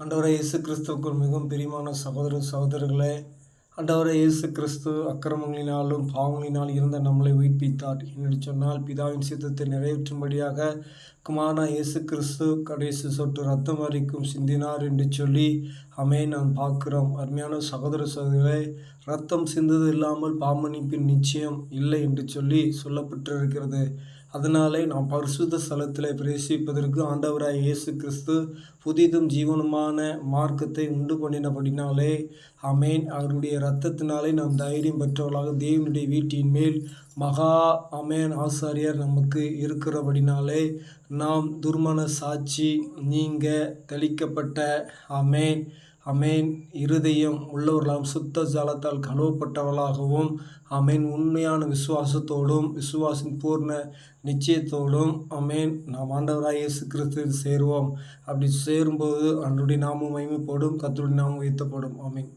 ஆண்டவரே இயேசு கிறிஸ்துவுக்குள் மிகவும் பிரியமான சகோதர சகோதரர்களே, ஆண்டவரே இயேசு கிறிஸ்து அக்கிரமங்களினாலும் பாவங்களினால் இருந்த நம்மளை உயிர்ப்பித்தார் என்று சொன்னால், பிதாவின் சித்தத்தை நிறைவேற்றும்படியாக குமாரனாகிய இயேசு கிறிஸ்து கடைசி சொட்டு ரத்தம் வரைக்கும் சிந்தினார் என்று சொல்லி நாம் பார்க்கிறோம். அருமையான சகோதர சகோதரர்களே, ரத்தம் சிந்துவது இல்லாமல் பாவமன்னிப்பின் நிச்சயம் இல்லை என்று சொல்லி சொல்லப்பட்டிருக்கிறது. அதனாலே நாம் பரிசுத்த ஸ்தலத்தில் பிரவேசிப்பதற்கு ஆண்டவராய் இயேசு கிறிஸ்து புதிதும் ஜீவனுமான மார்க்கத்தை உண்டு பண்ணினபடினாலே அவருடைய இரத்தத்தினாலே நாம் தைரியம் பெற்றவர்களாக தேவனுடைய வீட்டின் மேல் மகா ஆசாரியர் நமக்கு இருக்கிறபடினாலே நாம் துர்மன சாட்சி நீங்க தெளிக்கப்பட்ட இருதயம் உள்ளவர்களாகவும் சுத்த ஜலத்தால் கழுவப்பட்டவர்களாகவும் உண்மையான விசுவாசத்தோடும் விசுவாசின் பூர்ண நிச்சயத்தோடும் நாம் ஆண்டவராய் இயேசு கிறிஸ்துவில் சேருவோம். அப்படி சேரும்போது அன்றைய நாமம் மகிமைப்படும், கர்த்தருடைய நாமம் உயர்த்தப்படும். ஆமென்.